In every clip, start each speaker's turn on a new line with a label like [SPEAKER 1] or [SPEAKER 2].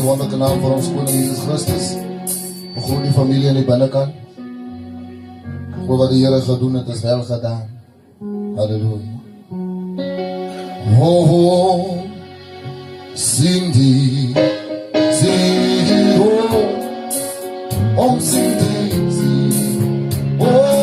[SPEAKER 1] wonderlijke naam van ons koning Jesus Christus. Begroet die familie aan die binnekant. Voor wat die Here gedoen het is wel gedaan. Halleluja. Oh, oh, sing die, oh, oh, sing die, oh,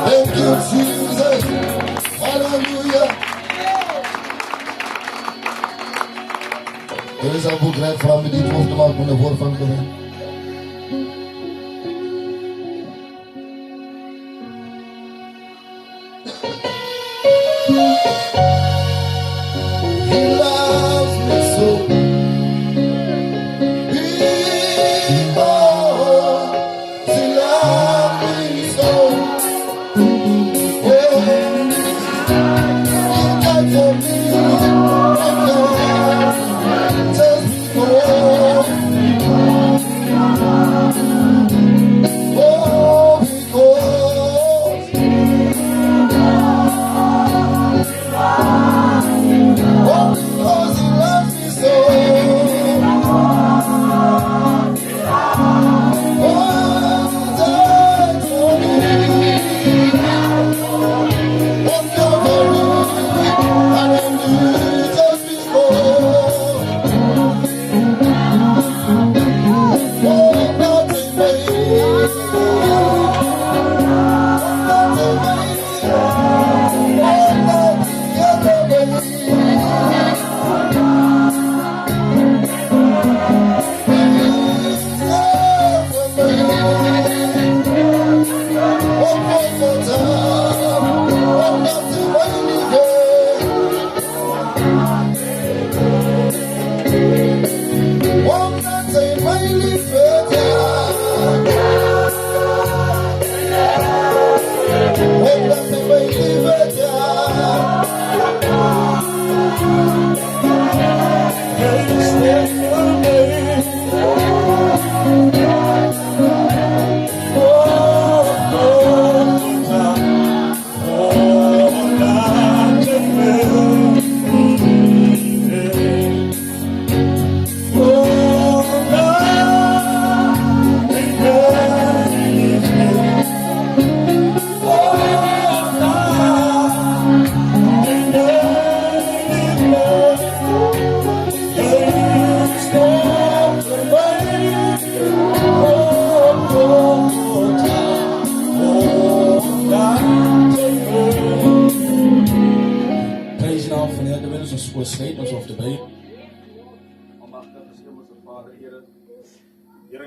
[SPEAKER 1] Thank you, Jesus. Hallelujah. Er is een boek rijdt vrouw met die het hoofd te maken met de woord van gewin. He loves me so.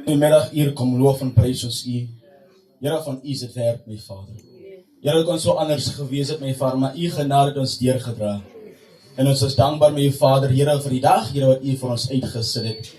[SPEAKER 2] Goedemiddag, hier kom loof en prys ons U. Here, van U is het werk, my Vader. Here, het ons so anders gewees het, my Vader, maar U genade het ons deurgedra. En ons is dankbaar, my Vader, Here, vir die dag, Here, wat U vir ons uitgesit het.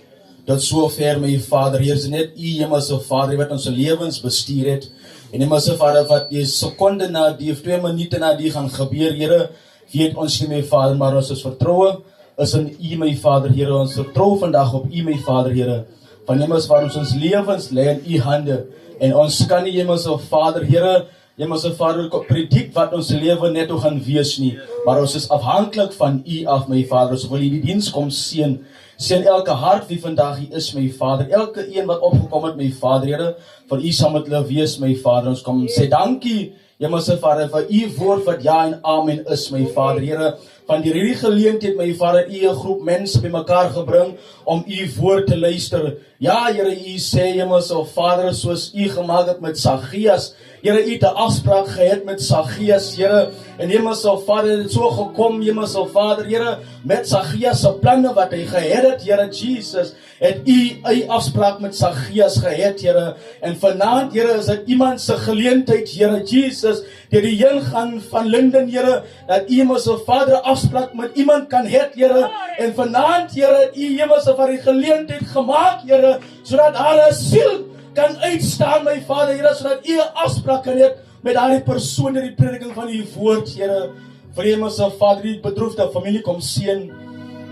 [SPEAKER 2] Tot so ver, my Vader, Here, is net U, Hemelse Vader, wat ons lewens bestuur het. En Hemelse Vader, wat die sekonde na die, of 2 minute na die gaan gebeur, Here, weet ons nie, my Vader, maar ons is vertroue, is in U, my Vader, Here, ons vertrou vandag op U, my Vader, Here. Van Hemelse Vader, ons lewens lê in U hande, en ons kan nie, Hemelse Vader, Here, Hemelse Vader, prediek wat ons lewe net hoe gaan wees nie, maar ons is afhanklik van U af, my Vader. Ons wil U die diens kom seën, seën elke hart wie vandag hier is, my Vader, elke een wat opgekom het, my Vader, Here, vir U sal met hulle wees, my Vader. Ons kom sê dankie, Hemelse Vader, vir U woord wat ja en amen is, my Vader, Here. Van hierdie geleentheid, my Vader, U 'n groep mense bymekaar gebring om U woord te luister. Ja, Here, U sê, Hemelse Vader, soos U gemaak het met Saggeus. Here, U het 'n afspraak gehad met Saggeus, Here. En Hemelse Vader, het so gekom, Hemelse Vader, Here, met Saggeus se planne wat hy gehad het, Here Jesus, het U 'n afspraak met Saggeus gehad, Here. En vanaand, Here, is dit iemand se geleentheid, Here Jesus, deur die heen gaan van Linden, Here, dat U, Hemelse Vader, afspraak met iemand kan hê, Here. En vanaand, Here, U, Hemelse Vader, die geleentheid gemaak, Here, sodat haar siel kan uitstaan, my Vader, Here, sodat U 'n afspraak kan hê met daardie persoon in die prediking van U woord, Here. Vir Hemelse Vader, die bedroefde familie kom seën.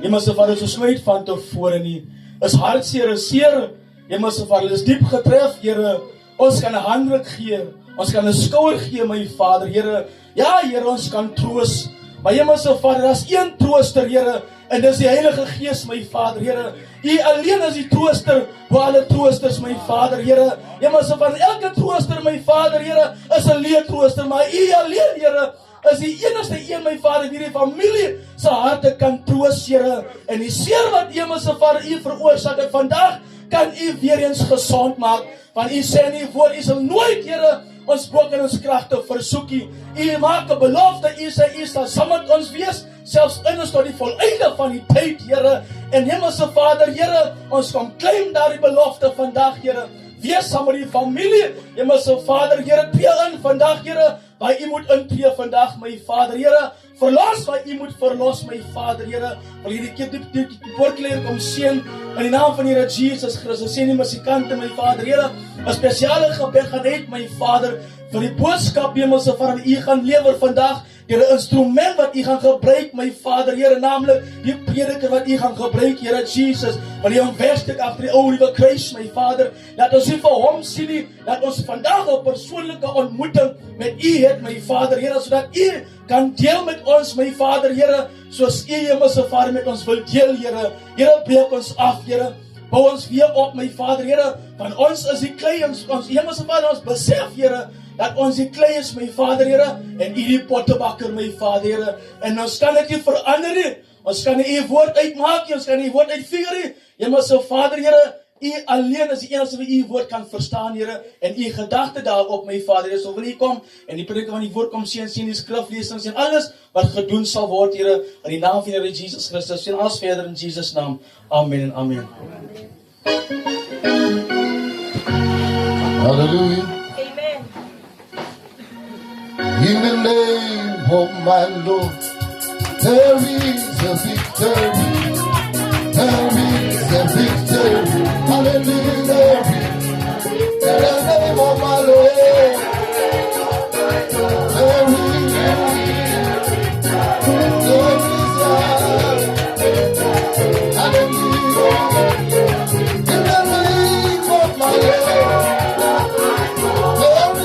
[SPEAKER 2] Hemelse Vader, soos nooit van tevore nie. Is hartseer, is seer. Hemelse Vader, is diep getref, Here. Ons kan 'n handdruk gee. Ons kan 'n skouer gee, my Vader, Here. Ja, Here, ons kan troos. Maar Hemelse Vader, daar's een trooster, Here, en dis die Heilige Gees, my Vader, Here. U alleen is die trooster, waar alle troosters, my Vader, Here. Hemelse Vader, elke trooster, my Vader, Here, is 'n leertrooster, maar U alleen, Here, is die enigste een, my Vader, wie die familie se harte kan troos, Here. En die seer wat Hemelse Vader U veroorsaak het vandag, kan U weer eens gesond maak. Want U sê in U woord, U sal nooit, Here, ons broek en ons kragte versoekie. U maak 'n belofte, U sê U sal saam met ons wees, selfs in ons tot die volleinde van die tyd, Here. En Hemelse Vader, Here, ons kom claim daardie belofte vandag, Here. Wees saam met die familie, Hemelse Vader, Here, tree in vandag, Here, waar U moet intree vandag, my Vader, Here. Verlos waar U moet verlos, my Vader, Here. Wil hierdie woordleer kom seën in die naam van die Here Jesus Christus. Seën die musikante, my Vader, Here. 'n Spesiale gebed gaan uit, my Vader, vir die boodskap, Hemelse Vader, U gaan lewer vandag. Deur 'n instrument wat U gaan gebruik, my Vader, Here, naamlik die prediker wat U gaan gebruik, Here Jesus. Want U omwestek agter die ou liewe kruis, my Vader. Laat ons nie vir hom sien nie. Laat ons vandag 'n persoonlike ontmoeting met U het, my Vader, Here, sodat U kan deel met ons, my Vader, Here, soos U, Hemelse Vader, met ons wil deel, Here. Here, breek ons af, Here. Bou ons weer op, my Vader, Here. Want ons is die klei, ons Hemelse Vader, ons besef, Here, dat ons die klei is, my Vader, Here, en U die pottebakker, my Vader, Here. En ons kan dit nie verander nie. Ons kan nie U woord uitmaak nie, ons kan nie U woord uitfigure nie. Hemelse Vader, Here, U alleen is die enigste wie U woord kan verstaan, Here, en U gedagte daarop, my Vader, Here. So wil U kom en die prediker van die woord kom sien die skriflesings en alles wat gedoen sal word, Here, in die naam van die Here Jesus Christus. Sien alles verder in Jesus naam. Amen en amen.
[SPEAKER 1] Hallelujah.
[SPEAKER 3] Amen.
[SPEAKER 1] In the name of my Lord, there is a victory. There is a victory. Hallelujah. In the name of my Lord, there is hallelujah. In the name of my Lord, there is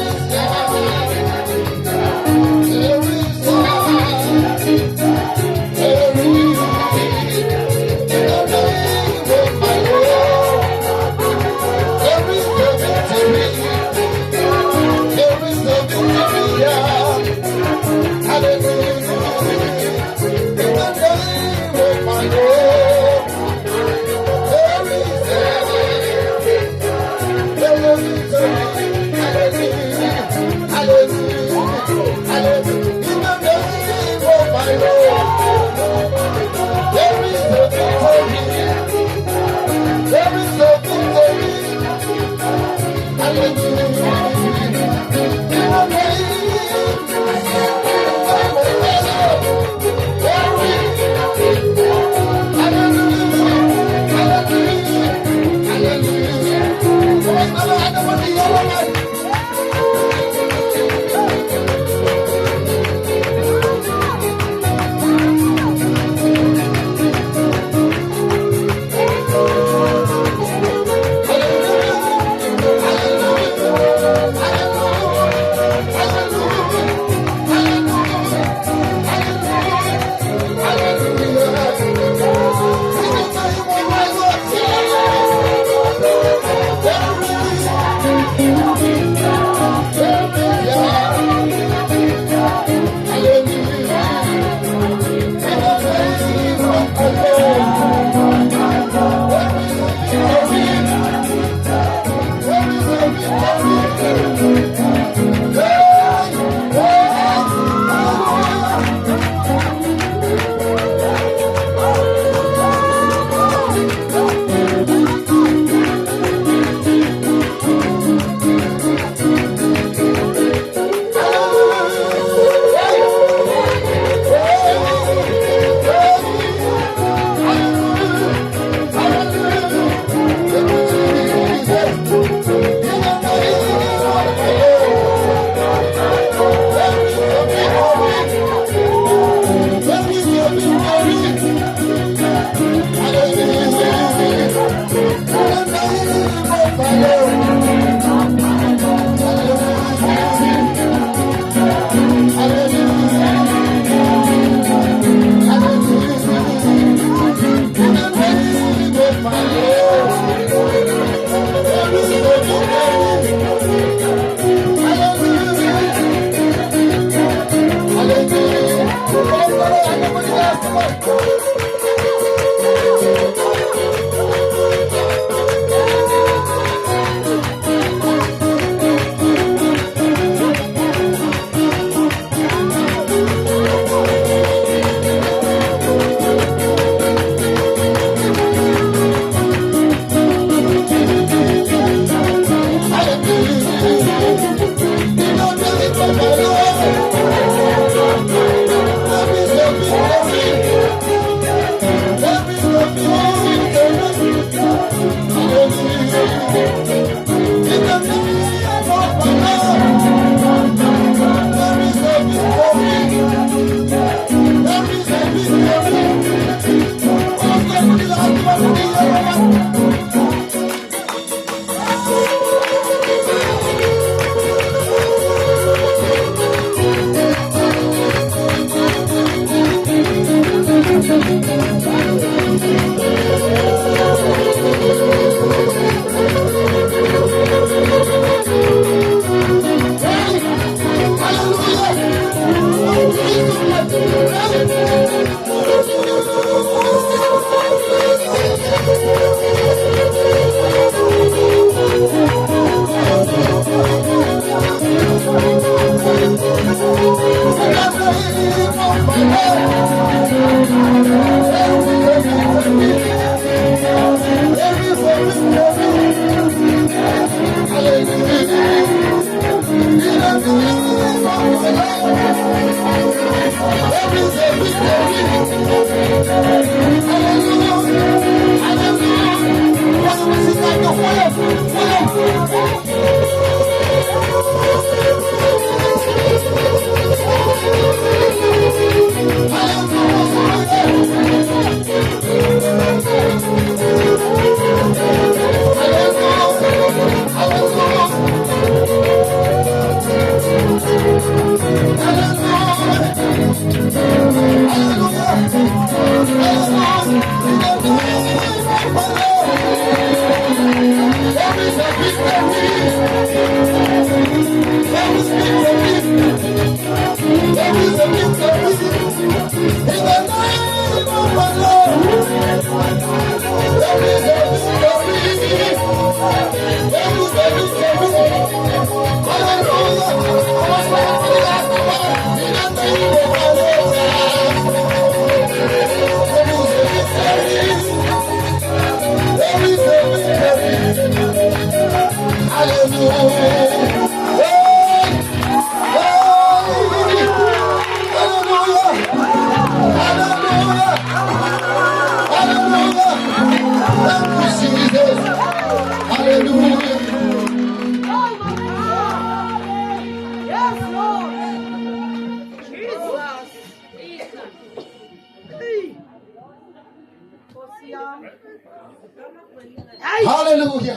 [SPEAKER 1] Hallelujah.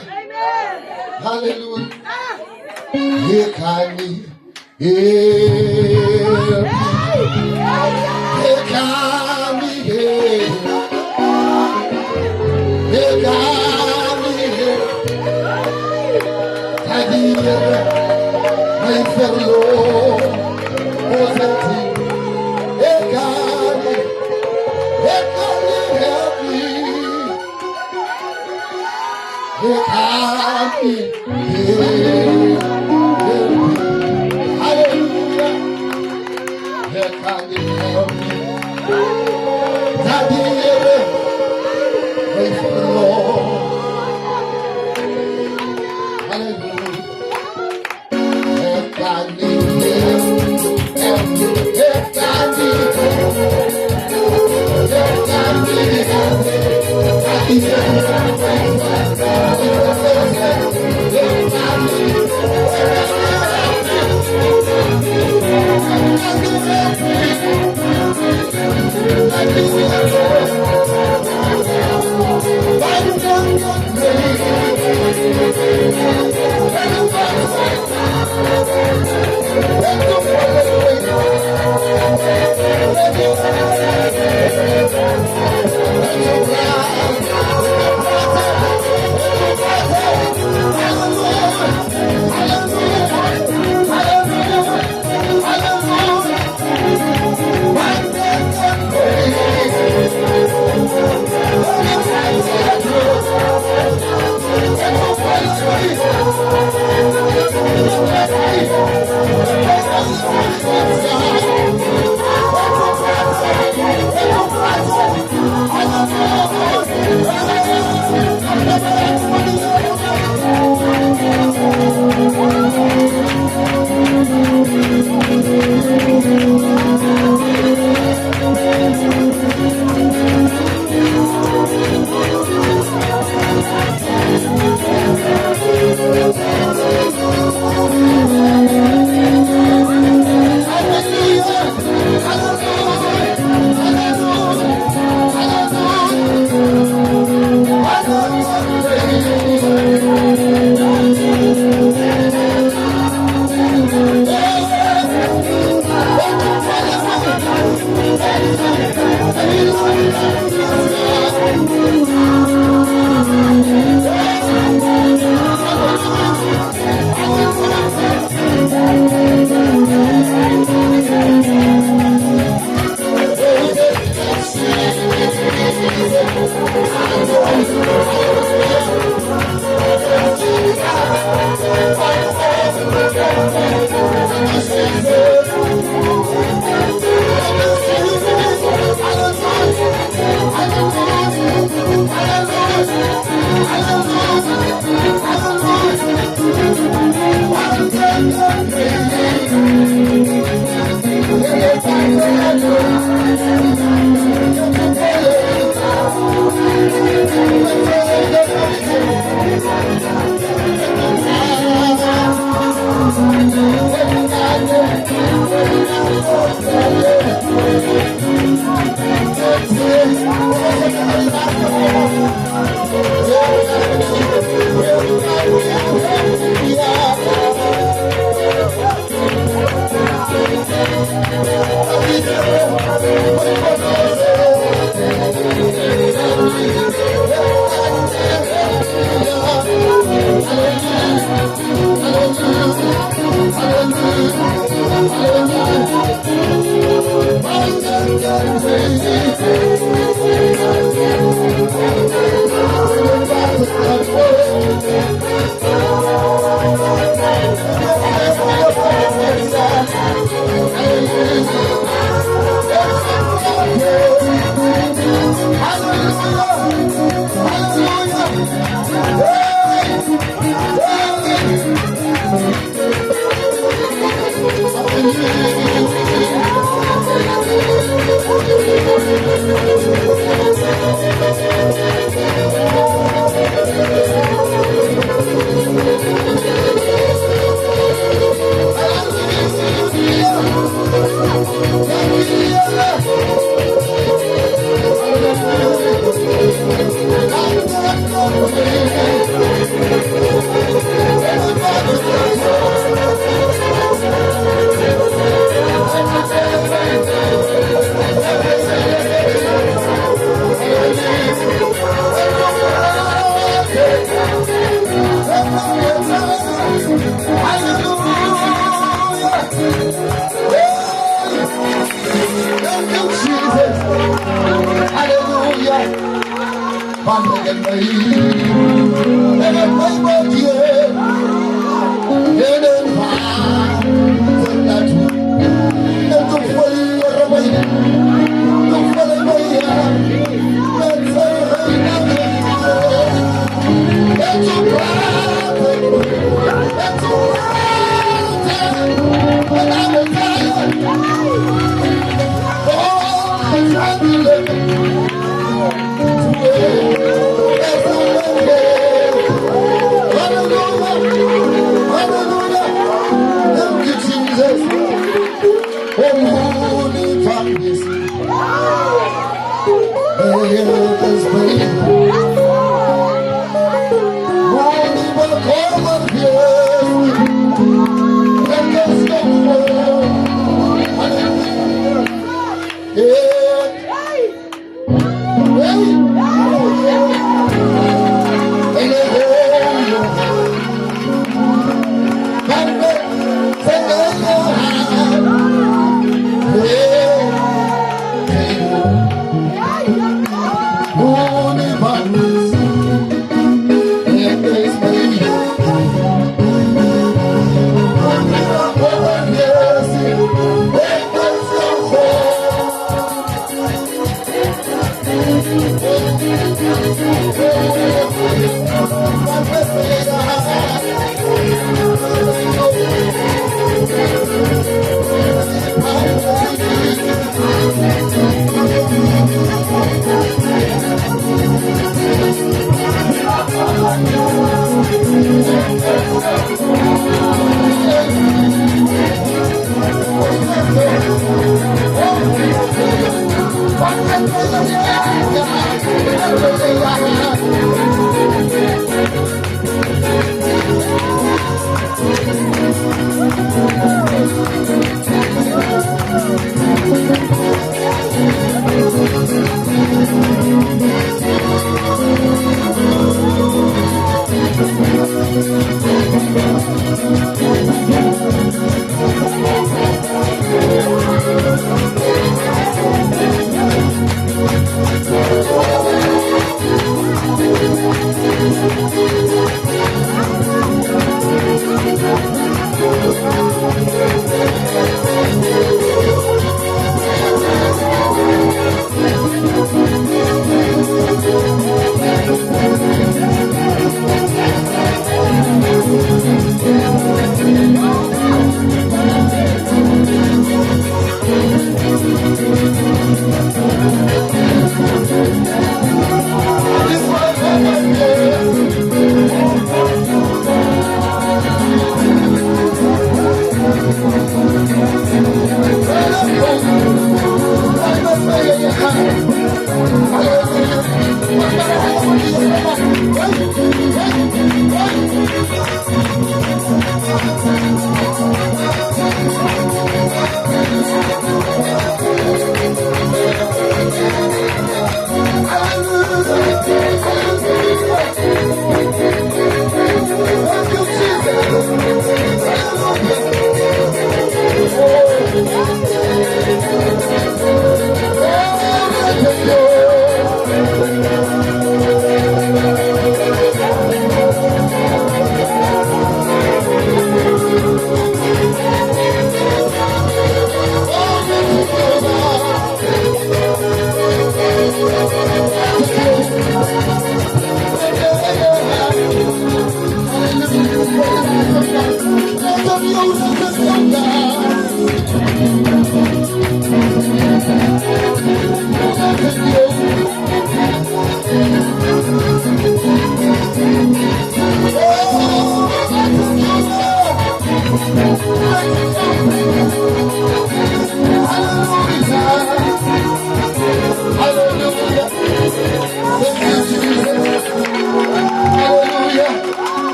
[SPEAKER 1] Hallelujah. Here can we hear. Here can we hear. Here can we hear. Praise the Lord. Here can we help me. Here can we hear. Hallelujah. Here can we help me. Praise the Lord. Hallelujah. Here can we hear. Here can we hear. Here can we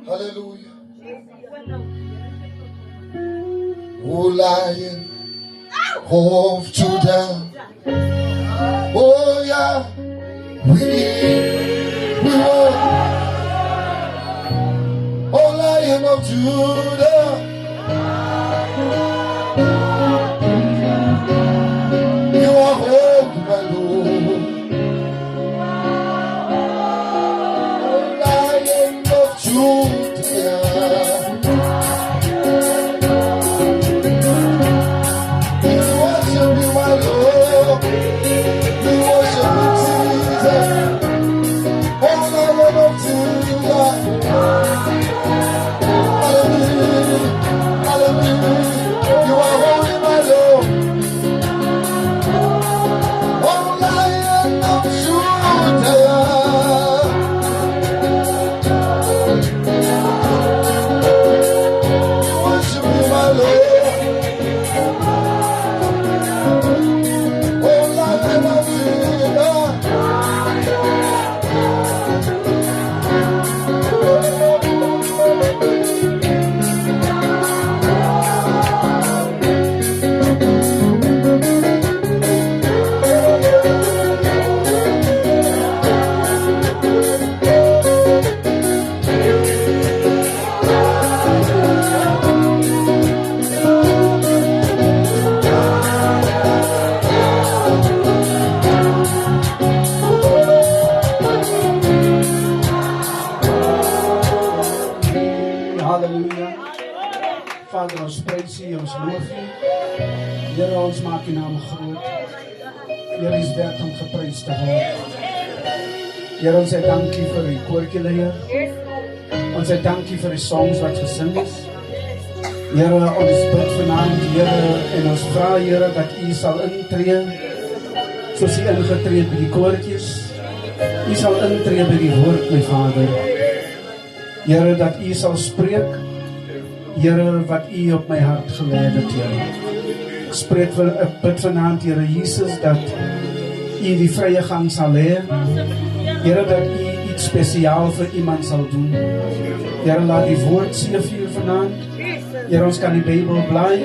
[SPEAKER 1] Hallelujah. O Lion of Judah, oh yeah, we will. O Lion of Judah, you are holy, my Lord. O Lion of Judah, we worship you, my Lord. We worship you, Jesus. O Lion of Judah, hallelujah, hallelujah. You are holy, my Lord. O Lion of Judah, worship you, my Lord. O Lion of Judah,
[SPEAKER 3] Halleluja. Vader, ons prys U, ons loof U. Here, ons maak U naam groot. Here is werd om geprys te word. Here, ons sê dankie vir U koortjie. Ons sê dankie vir die songs wat gesing is. Here, ons bid vanaand, Here, en ons vra, Here, dat U sal intree, soos U ingetree het by die koortjies. U sal intree by die woord, my Vader. Here, dat U sal spreek, Here, wat U op my hart gelê het, Here. Ek bid vanaand, Here Jesus, dat U die vrye gang sal hê. Here, dat U iets spesiaal vir iemand sal doen. Here, laat die woord seëvier vanaand. Here, ons kan die Bybel blaai.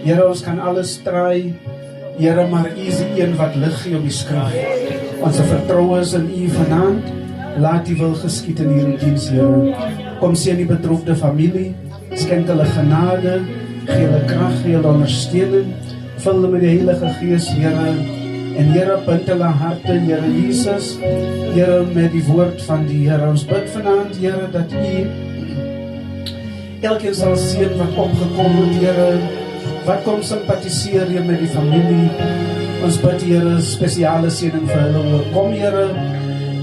[SPEAKER 3] Here, ons kan alles draai. Here, maar U is die een wat lig gee op die skrif. Ons vertroue is in U vanaand. Laat U wil geskied in hierdie diens, Here. Kom seën die bedroefde familie, skenk hulle genade, gee hulle krag, gee hulle ondersteuning, vul hulle met die Heilige Gees, Here. En Here, bind hulle harte, Here Jesus, Here, met die woord van die Here. Ons bid vanaand, Here, dat U elkeen sal seën wat opgekom het, Here, wat kom simpatiseer hier met die familie. Ons bid, Here, spesiale seëning vir hulle. Kom, Here,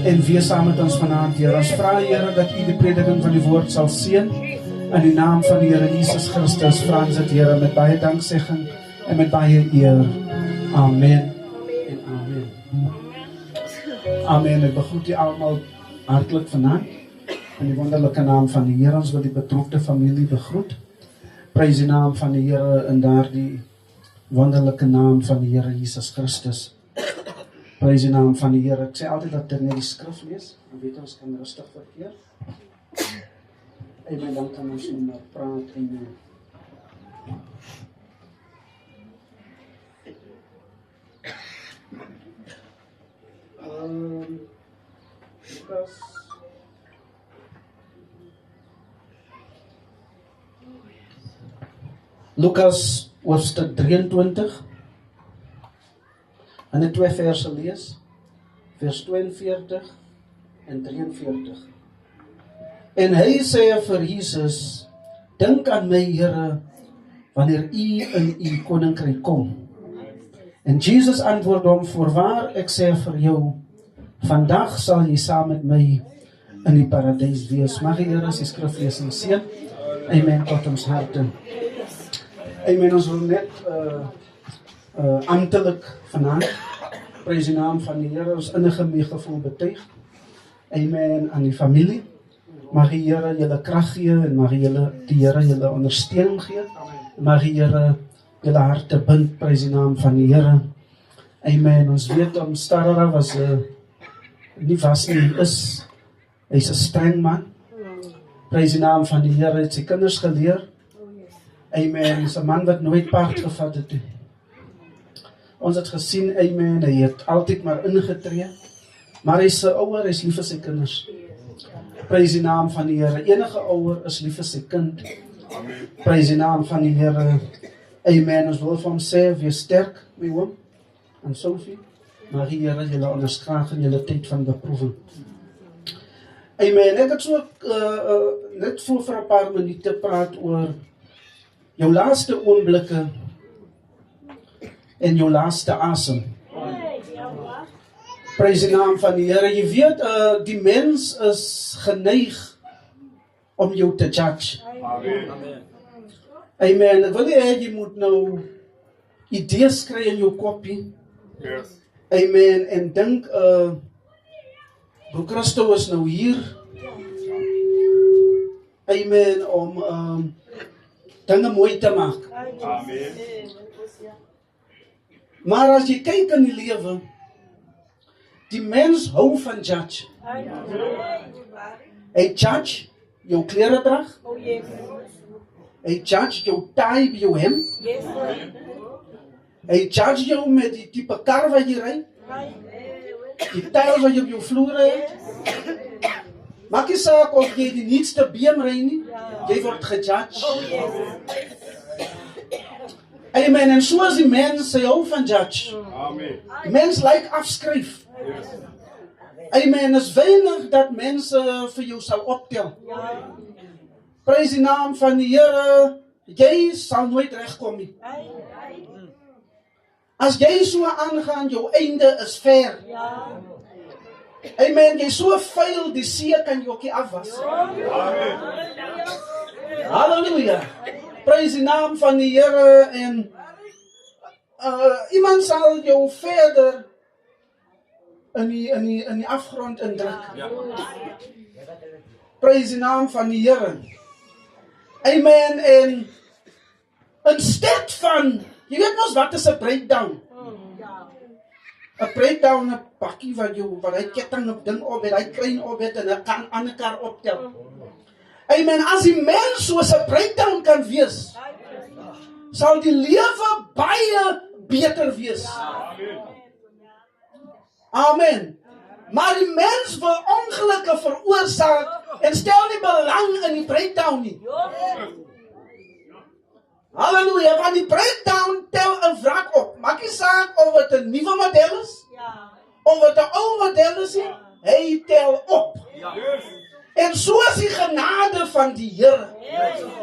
[SPEAKER 3] en wees saam met ons vanaand, Here. Ons vra, Here, dat U die prediking van die woord sal seën. In die naam van die Here Jesus Christus, vra ons dit, Here, met baie danksegging en met baie eer. Amen. En amen. Amen. Ek begroet u almal hartlik vanaand in die wonderlike naam van die Here. Ons wil die bedroefde familie begroet. Prys die naam van die Here in daardie wonderlike naam van die Here Jesus Christus. Prys die naam van die Here. Ek sê altyd dat ek net die skrif lees, dan weet ons kan rustig verkeer. Amen, dan kan ons nou praat. Amen. Lukas hoofstuk 23 en die 2 verse lees. vers 42 en 43. En hy sê vir Jesus, dink aan my Here, wanneer u in u koninkryk kom. En Jesus antwoord hom, voorwaar ek sê vir jou, vandag sal jy saam met my in die paradys wees. Mag die Here sy skriflesing seën. Amen tot ons harte. Amen, ons wil net amptelik vanaand, prys die naam van die Here, ons innige meegevoel betuig. Amen aan die familie. Mag die Here julle krag gee en mag die Here julle ondersteuning gee. Mag die Here julle harte bind, prys die naam van die Here. Amen. Ons weet Starara was hy's 'n streng man. Prys die naam van die Here, het sy kinders geleer. Amen. Hy's 'n man wat nooit paard gevat het. Ons het gesien, amen, hy het altyd maar ingetree. Maar hy's 'n ouer, hy's lief vir sy kinders. Prys die naam van die Here. Enige ouer is lief vir sy kind. Prys die naam van die Here. Amen. Ons wil vir hom sê, wees sterk, my oom en Sophie. Maar die Here julle onderskraag in julle tyd van beproeving. Amen. Ek het so net vir 'n paar minute praat oor jou laaste oomblikke en jou laaste asem. Prys die naam van die Here. Jy weet, die mens is geneig om jou te judge. Amen. Ek wil nie jy moet nou idees kry in jou kopie. Amen. En dink, Broer Christo is nou hier. Amen. Om dinge mooi te maak. Maar as jy kyk in die lewe, die mens hou van judge. Hy judge jou kleredrag. Hy judge jou taai by jou hem. Hy judge jou met die tipe kar wat jy ry. Die tiles wat jy op jou vloer het. Maak nie saak of jy die nuutste BM ry nie. Jy word gejudge. Amen. En soos die mens sy hou van judge. Mens like afskryf. Amen. Is weinig dat mense vir jou sal optel. Prys die naam van die Here. Jy sal nooit regkom nie. As jy so aangaan, jou einde is ver. Amen. Jy so vuil, die see kan jy ook nie afwas. Halleluja. Prys die naam van die Here. En iemand sal jou verder in die afgrond indruk. Prys die naam van die Here. Amen. En instead van, jy weet mos wat is 'n breakdown? 'n Breakdown, 'n pakkie wat hy ketting op ding op het, hy kruin op het en hy kan aan mekaar optel. Amen. As die mens soos 'n breakdown kan wees, sal die lewe baie beter wees. Amen. Maar die mens wil ongelukke veroorsaak en stel nie belang in die breakdown nie. Halleluja, want die breakdown tel 'n wrak op. Maak nie saak of het 'n nuwe model is, of het 'n ou model is, hy tel op. En so is die genade van die Here.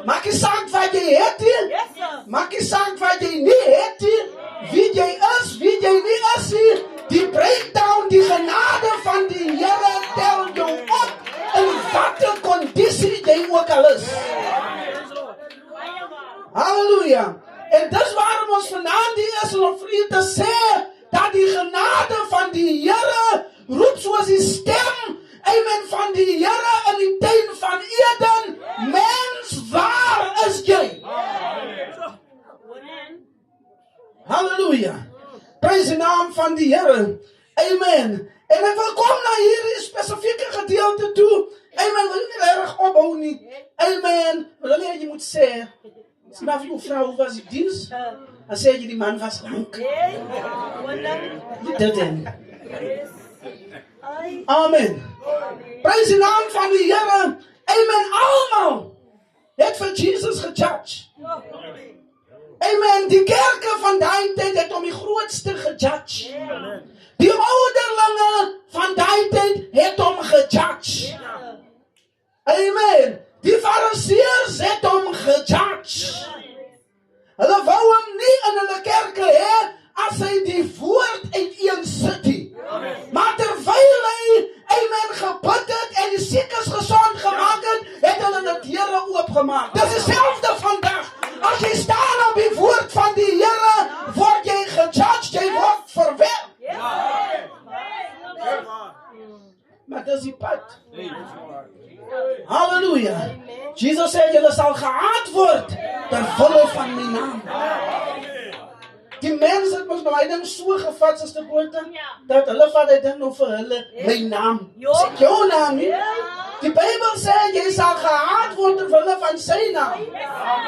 [SPEAKER 3] Maak nie saak wat jy het hier, maak nie saak wat jy nie het hier, wie jy is, wie jy nie is hier, die breakdown, die genade van die Here tel jou op, in watter kondisie jy ook al is. Halleluja. En dis waarom ons vanaand hier is om vir u te sê, dat die genade van die Here roep soos die stem, amen, van die Here in die tuin van Eden, mens, waar is jy? Halleluja. Prys die naam van die Here. Amen. En ek wil kom na hierdie spesifieke gedeelte toe. Amen, wil nie erg ophou nie. Amen. Wil jy moet sê, sê maar vir jou vrou, hoe was die diens? Dan sê jy die man was lank. Dit dan. Amen. Prys die naam van die Here. Amen. Almal het vir Jesus gejudge. Amen. Die kerke van daai tyd het hom die grootste gejudge. Die ouderlinge Amen. Die Fariseërs het hom gejudge. Hulle wou hom nie in hulle kerke hê as hy die woord uiteensit nie. Maar terwyl hy, amen, gebid het en die siekes gesond gemaak het, het hulle die deure oopgemaak. Dis dieselfde vandag. As jy staan op die woord van die Here, word jy gejudged, jy word verwerp. Maar dis die pad. Halleluja. Jesus sê, julle sal gehaat word ter wille van my naam. Die mense het mos nou my ding so gevat as te bote, dat hulle vat die ding nou vir hulle, my naam. Sê jou naam nie. Die Bybel sê, jy sal gehaat word ter wille van sy naam.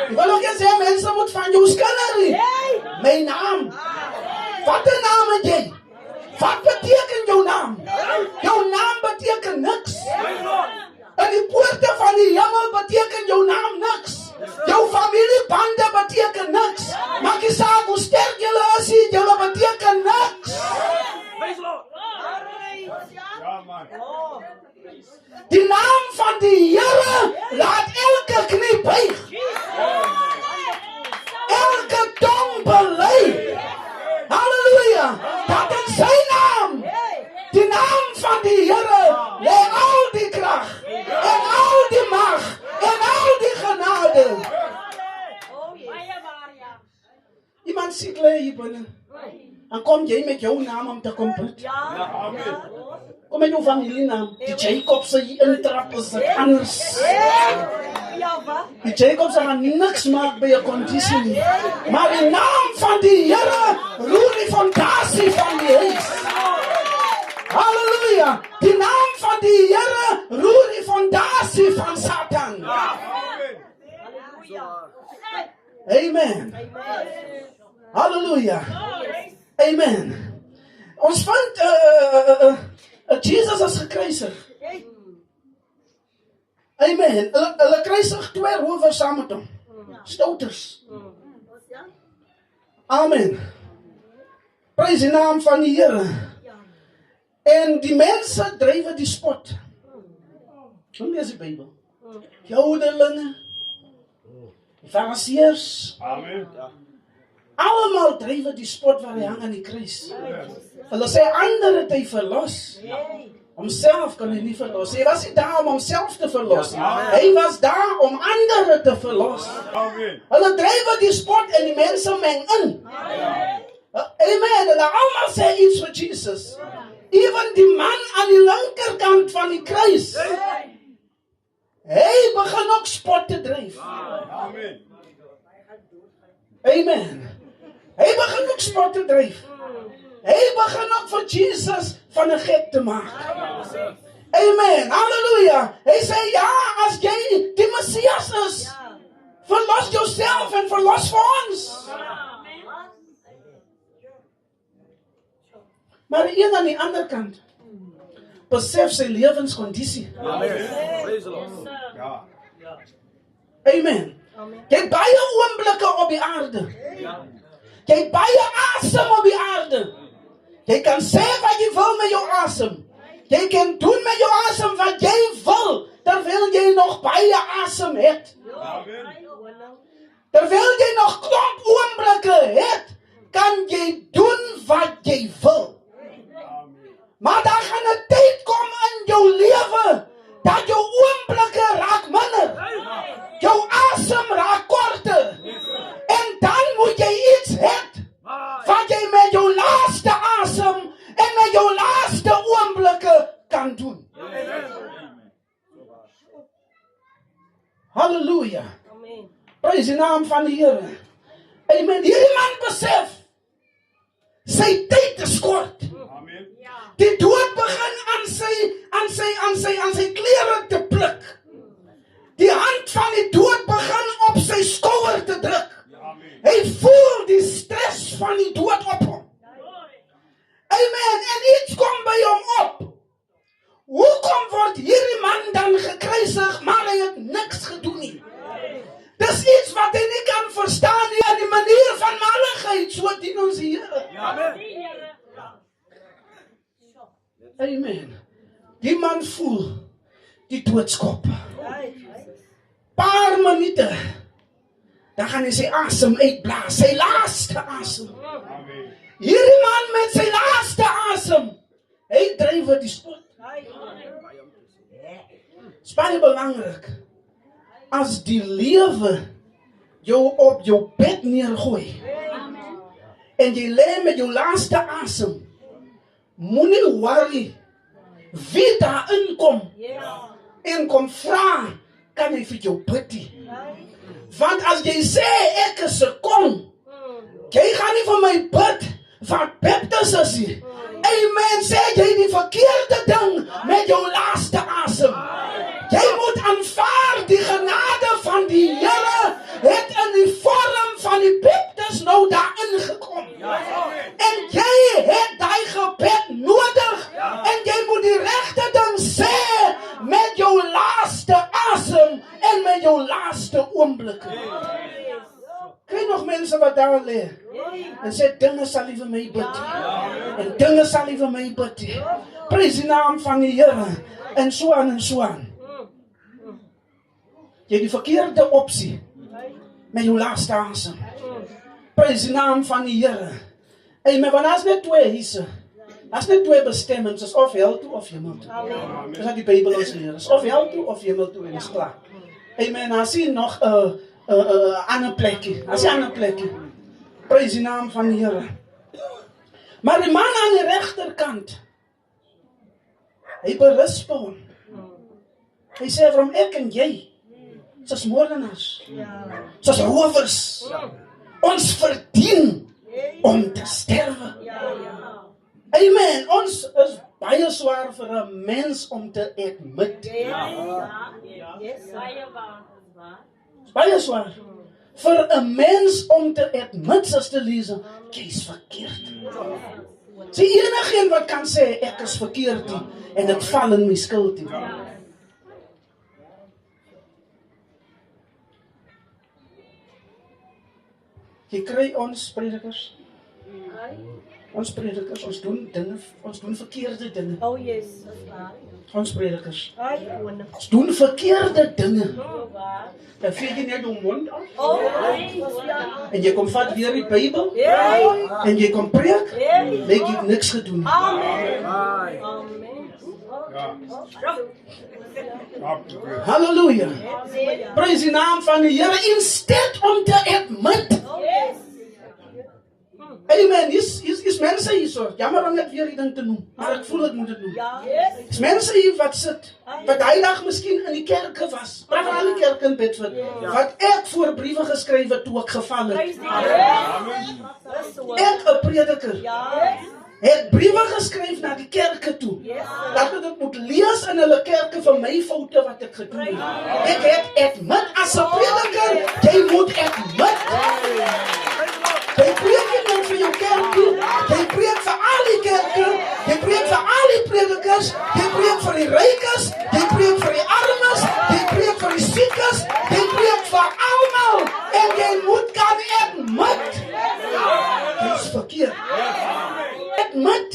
[SPEAKER 3] Ek wil ook sê, mense moet van jou skinder nie. My naam. Wat 'n naam het jy? Wat beteken jou naam? Jou naam beteken niks. En die poorte van die hemel beteken jou naam niks. Jou familiebande beteken niks. Maak nie saak hoe sterk julle is, julle beteken niks. Die naam van die Here laat elke knie buig. Elke tong bely. Halleluja. Dat in sy naam, die naam van die Here, lê al die krag en al die mag en al die genade. Iemand siek lê hier binne. En kom jy met jou naam om te kom bid. Kom met jou familienaam. Die Jacobs hier intrap is dit anders. Die Jacobs gaan niks maak by 'n kondisie nie. Maar die naam van die Here roer die fondasie van die huis. Halleluja. Die naam van die Here roer die fondasie van Satan. Amen. Halleluja. Amen. Ons vind Jesus is gekruisig. Amen. Hulle kruisig 2 rowers saam met hom. Stouters. Amen. Prys die naam van die Here. En die mense drywe die spot. Hoe lees die Bybel? Joudelinge, die Fariseërs. Amen. Almal drywe die spot waar hy hang aan die kruis. Hulle sê ander het hy verlos. Homself kan hy nie verlos. Hy was nie daar om homself te verlos. Hy was daar om ander te verlos. Hulle drywe die spot en die mense meng in. Amen. Hulle almal sê iets vir Jesus. Even die man aan die linkerkant van die kruis. Hy begin ook spot te dryf. Amen. Hy begin ook spot te dryf. Hy begin ook vir Jesus van 'n gek te maak. Amen. Halleluja. Hy sê ja, as jy die Messias is, verlos jouself en verlos vir ons. Maar een aan die ander kant besef sy lewenskondisie. Amen. Jy het baie oomblikke op die aarde. Jy het baie asem op die aarde. Jy kan sê wat jy wil met jou asem. Jy kan doen met jou asem wat jy wil, terwyl jy nog baie asem het. Terwyl jy nog klomp oomblikke het, kan jy doen wat jy wil. Maar daar gaan 'n tyd kom in jou lewe dat jou oomblikke raak minder. Jou asem raak korter. En dan moet jy iets hê wat jy met jou laaste asem en met jou laaste oomblikke kan doen. Halleluja. Prys die naam van die Here. Amen. Hierdie man besef sy tyd is kort. Die dood begin aan sy klere te pluk. Die hand van die dood begin op sy skouer te druk. Hy voel die stres van die dood op hom. Amen. En iets kom by hom op. Hoekom word hierdie man dan gekruisig, maar hy het niks gedoen nie? Dis iets wat hy nie kan verstaan nie, in die manier van maligheid, so dien ons die Here. Amen. Die man voel die doodskop. Paar minute, dan gaan hy sy asem uitblaas, sy laaste asem. Hierdie man met sy laaste asem, hy dryf die spot. Is baie belangrik, as die lewe jou op jou bed neergooi, en jy lê met jou laaste asem, moenie worry, wie daar inkom, en kom vra, kan hy vir jou bid nie. Want as jy sê, ek is 'n kon, jy gaan nie vir my bid, wat Baptist is nie. Amen, sê jy die verkeerde ding met jou laaste asem. Jy moet aanvaar die genade van die Here, het in die vorm van die Baptist nou daarin gekom. En jy het die gebed nodig, en jy moet die regte ding sê, met jou laaste asem, en met jou laaste oomblikke. Kry nog mense wat daar lê, en sê, dinge sal nie vir my bid, en dinge sal nie vir my bid, prys die naam van die Here, en so aan en so aan. Jy het die verkeerde opsie, met jou laaste asem, prys die naam van die Here. Amen, want as net twee hierse, as net twee bestemmings, is of hel toe of hemel toe. Dis wat die Bybel ons leer, is of hel toe of hemel toe, en is klaar. Amen, as jy nog ander plekkie, as jy ander plekkie, prys die naam van die Here. Maar die man aan die regterkant, hy berisp hom. Hy sê, waarom ek en jy, soos moordenaars, soos rowers, ons verdien om te sterwe. Amen, ons is baie swaar vir 'n mens om te admit. Baie swaar. Vir 'n mens om te admit, Suster Lisa, jy is verkeerd. Sê enigeen wat kan sê, ek is verkeerd nie, en ek val in my skuld nie. Jy kry ons predikers. Ons predikers, ons doen dinge, ons doen verkeerde dinge.
[SPEAKER 4] Oh yes,
[SPEAKER 3] Ons predikers.
[SPEAKER 4] wonderful.
[SPEAKER 3] Ons doen verkeerde dinge.
[SPEAKER 4] Waar?
[SPEAKER 3] Dan vee jy net jou mond af,
[SPEAKER 4] Oh,
[SPEAKER 3] en jy kom vat weer die Bybel,
[SPEAKER 4] yeah.
[SPEAKER 3] en jy kom preek,
[SPEAKER 4] Yeah.
[SPEAKER 3] lyk jy niks gedoen.
[SPEAKER 4] Amen. Amen.
[SPEAKER 3] Halleluja.
[SPEAKER 4] Amen.
[SPEAKER 3] Prys die naam van die Here, instead om te admit.
[SPEAKER 4] Yes.
[SPEAKER 3] Amen, is mense hier so, jammer om net weer die ding te noem, maar ek voel ek moet dit noem.
[SPEAKER 4] Yes.
[SPEAKER 3] Is mense hier wat sit, wat die dag miskien in die kerke was, praat van al die kerke in Bedford, wat ek voor briewe geskryf het toe ek geval het.
[SPEAKER 4] Praise the Lord.
[SPEAKER 3] Ek, 'n prediker,
[SPEAKER 4] Yes.
[SPEAKER 3] het briewe geskryf na die kerke toe,
[SPEAKER 4] Yes.
[SPEAKER 3] dat ek dit moet lees in hulle kerke vir my foute wat ek gedoen het. Ek het admit as 'n prediker, jy moet admit. Jy preek nie net vir jou kerkie, jy preek vir al die kerke, jy preek vir al die predikers, jy preek vir die rykes, jy preek vir die armes, jy preek vir die siekes, jy preek vir almal, en jy moet kan admit. Dit is verkeerd. Admit,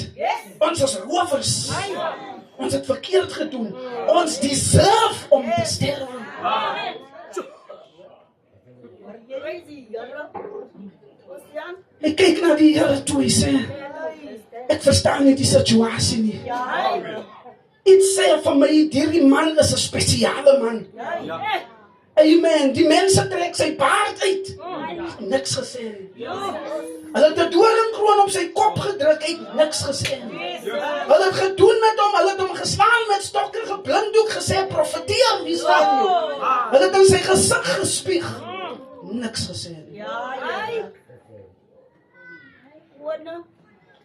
[SPEAKER 3] ons is rowers, ons het verkeerd gedoen, ons deserve om te sterwe. Ek kyk na die Here toe, hy sê, ek verstaan nie die situasie nie. Iets sê vir my, hierdie man is 'n spesiale man. Amen, die mense trek sy baard uit. Niks gesê nie. Hulle het 'n doringkroon op sy kop gedruk, hy het niks gesê nie. Hulle het gedoen met hom, hulle het hom geslaan met stokke, geblinddoek, gesê, profeteer, wie slaan jou? Hulle het in sy gesig gespieg. Niks gesê nie.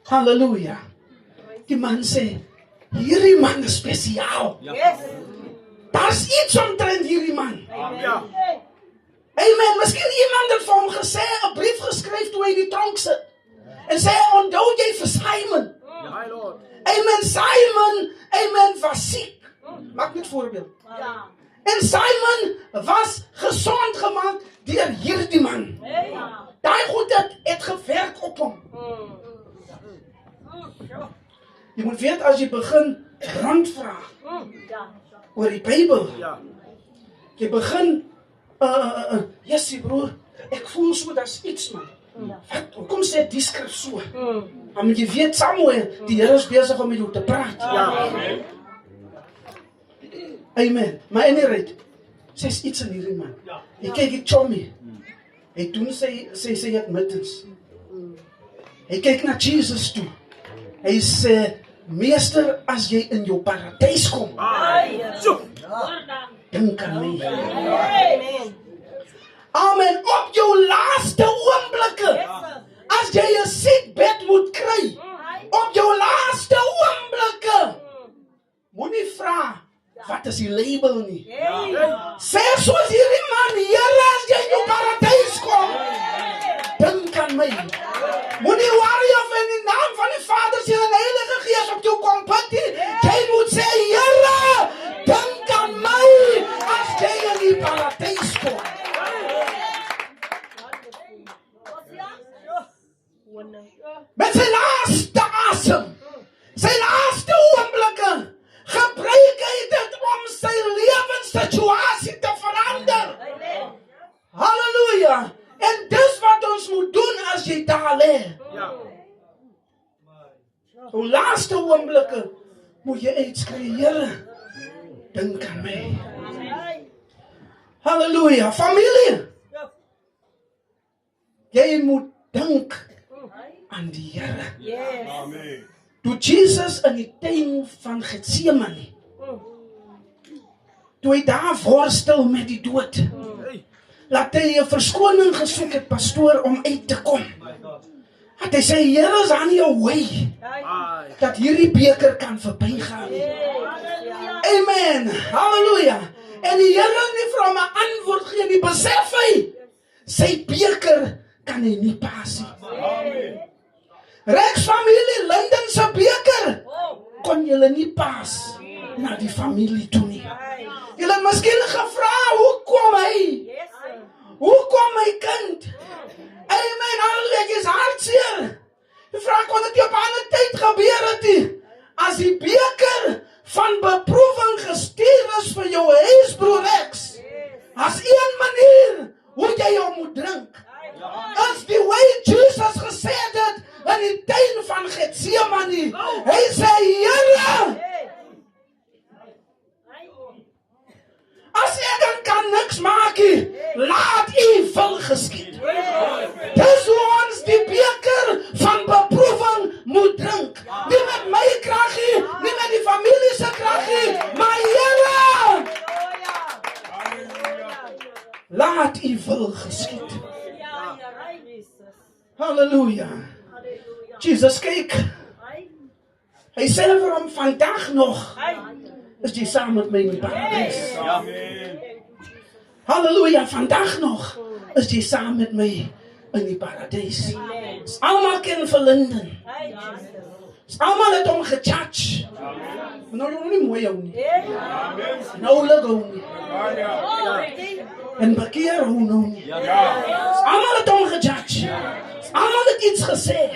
[SPEAKER 3] Halleluja. Die man sê, hierdie man is spesiaal. Daar's iets omtrent hierdie man. Amen, miskien iemand het vir hom gesê, 'n brief geskryf toe hy in die tronk sit, en sê, onthou jy vir Simon. Amen, Simon, amen, was siek. Maak net voorbeeld. En Simon was gesond gemaak deur hierdie man. Daai goed het gewerk op hom. Jy moet weet, as jy begin rondvra, oor die Bybel. Jy begin, Jessie broer, ek voel so, dat is iets man. Wat, hoekom sê die skrif so? Maar moet jy weet, Samuel, die Here is besig om met jou te praat. Amen. Maar anyway, sê is iets in hierdie man. Jy kyk die chommy. Hy doen sy admittance. Hy kyk na Jesus toe. Hy sê, meester, as jy in jou paradys kom, dink aan my. Amen. Op jou laaste oomblikke, as jy 'n siekbed moet kry, op jou laaste oomblikke, moenie vra, wat is die label nie? Sê soos hierdie man, Here, as jy in jou paradys kom, dink aan my. Moenie worry of in die naam van die Vader, Seun en Heilige Gees op jou kom put nie. Jy moet sê, Here, dink aan my, as jy in die paradys kom. Met sy laaste asem, sy laaste oomblikke, gebruik hy dit om sy lewenssituasie te verander. Halleluja. En dis wat ons moet doen as jy daar lê. So laaste oomblikke moet jy uitskree, Here, dink aan my. Halleluja. Familie, jy moet dink aan die Here. Toe Jesus in die tuin van Getsemane, toe hy daar worstel met die dood, laat hy 'n verskoning gesoek het, pastoor, om uit te kom. Dat hy sê, Here, is aan jou way, dat hierdie beker kan verbygaan. Amen. Halleluja. En die Here nie vir hom 'n antwoord gee, nie besef hy, sy beker kan hy nie pas nie. Rex familie, Linden se beker kon julle nie pas na die familie toe nie. Julle het miskien gevra, hoe kom hy? Hoe kom my kind? Amen, halleluja, ek is hartseer. Die vraag kon dit op 'n ander tyd gebeur het nie. As die beker van beproewing gestuur is vir jou huisbroer Rex, as een manier hoe jy hom moet drink, is die way Jesus gesê het in die tuin van Getsemane. Hy sê, Here, as ek dan kan niks maak nie, laat U wil geskied. Dis hoe ons die beker van beproewing moet drink. Nie met my krag nie, nie met die familie se krag nie, maar Here, laat U wil geskied. Halleluja. Jesus kyk. Hy sê vir hom, vandag nog is jy saam met my in die paradys. Halleluja, vandag nog is jy saam met my in die paradys. Almal ken vir Linden. Almal het hom gejudge. Nou jy nie mooi hou nie. Nou lig hou nie. En bekeer hou nou nie. Almal het hom gejudge. Almal het iets gesê.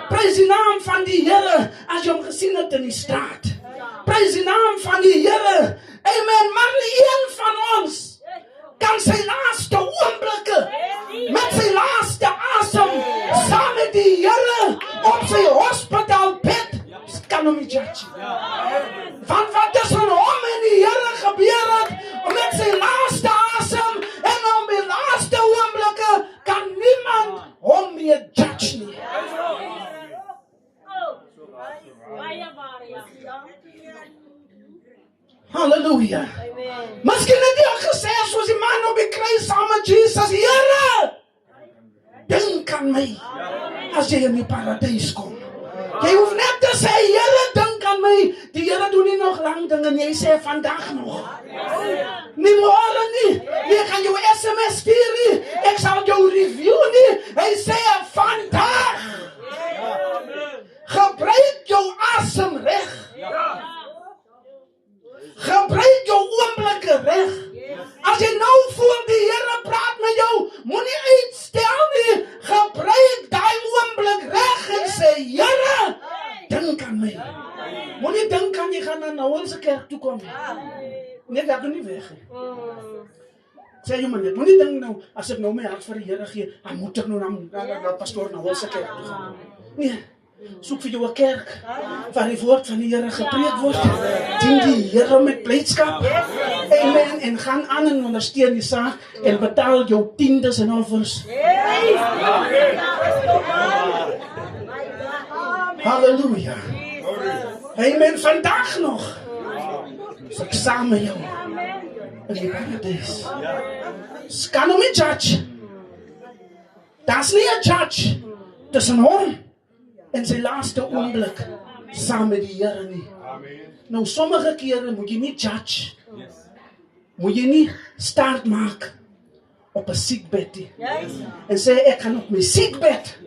[SPEAKER 3] Prys die naam van die Here as jy hom gesien het in die straat. Prys die naam van die Here. Amen. Maar nie een van ons kan sy laaste oomblikke met sy laaste asem saam met die Here op sy hospitaalbed kan hom nie judge. Van wat is van hom en die Here gebeur het met sy laaste asem en op die laaste oomblikke kan niemand hom meer judge nie. Halleluja. Miskien het jy al gesê soos die man op die kruis saam met Jesus, Here, dink aan my as jy in die paradys kom. Jy hoef net te sê, Here, dink aan my. Die Here doen nie nog lang dinge nie. Hy sê vandag nog. Nie môre nie. Jy kan jou SMS stuur nie. Ek sal jou review nie. Hy sê vandag. Gebruik jou asem reg. Gebruik jou oomblikke reg. As jy nou voel die Here praat met jou, moenie uitstel nie. Gebruik daai oomblik reg en sê, Here, dink aan my. Moenie dink aan jy gaan na nou ons kerk toe kom. Nee, dat doe nie weg nie. Sê jy maar net, moenie dink nou, as ek nou my hart vir die Here gee, dan moet ek nou na pastoor na Wilse kerk toe gaan. Nee, soek vir jou 'n kerk, waar die woord van die Here gepreek word, dien die Here met blydskap, amen, en gaan aan en ondersteun die saak, en betaal jou tiendes en offers. Halleluja. Amen, vandag nog, is ek saam met jou, in die paradijs. Kan hom nie judge. Daar's nie 'n judge tussen hom en sy laaste oomblik saam met die Here nie. Nou sommige kere moet jy nie judge. Moet jy nie start maak op 'n siekbed nie. En sê ek gaan op my siekbed.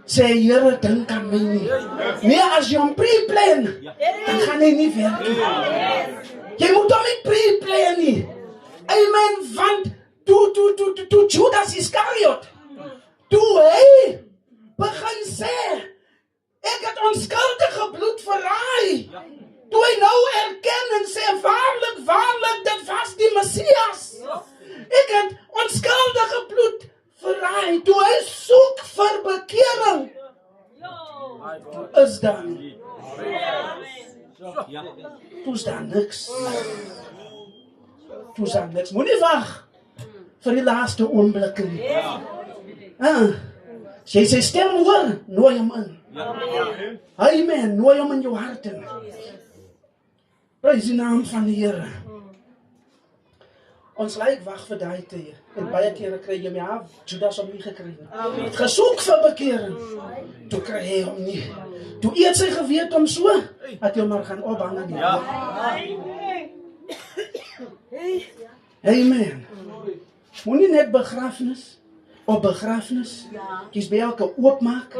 [SPEAKER 3] Sê Here, dink aan my nie. Nee, as jy hom pre-plan, dan gaan hy nie werk nie. Jy moet hom nie pre-plan nie. Amen, want toe Judas Iscariot, toe hy begin sê, ek het onskuldige bloed verraai. Toe hy nou erken en sê, waarlik, waarlik, dit was die Messias. Ek het onskuldige bloed verraai. Toe hy soek vir bekering, is daar nie. Toe is daar niks. Toe is daar niks. Moenie wag vir die laaste oomblikke nie. As jy sy stem hoor, nooi hom in. Amen, nooi hom in jou hart in. Prys die naam van die Here. Ons lyk wag vir daai tye. En baie kere kry jy my Judas hom nie gekry nie. Gesoek vir bekering. Toe kry hy hom nie. Toe eet sy geweet hom so, dat hy hom maar gaan ophang aan die Amen. Moenie net begrafnis op begrafnis. Jy's by elke oopmaak.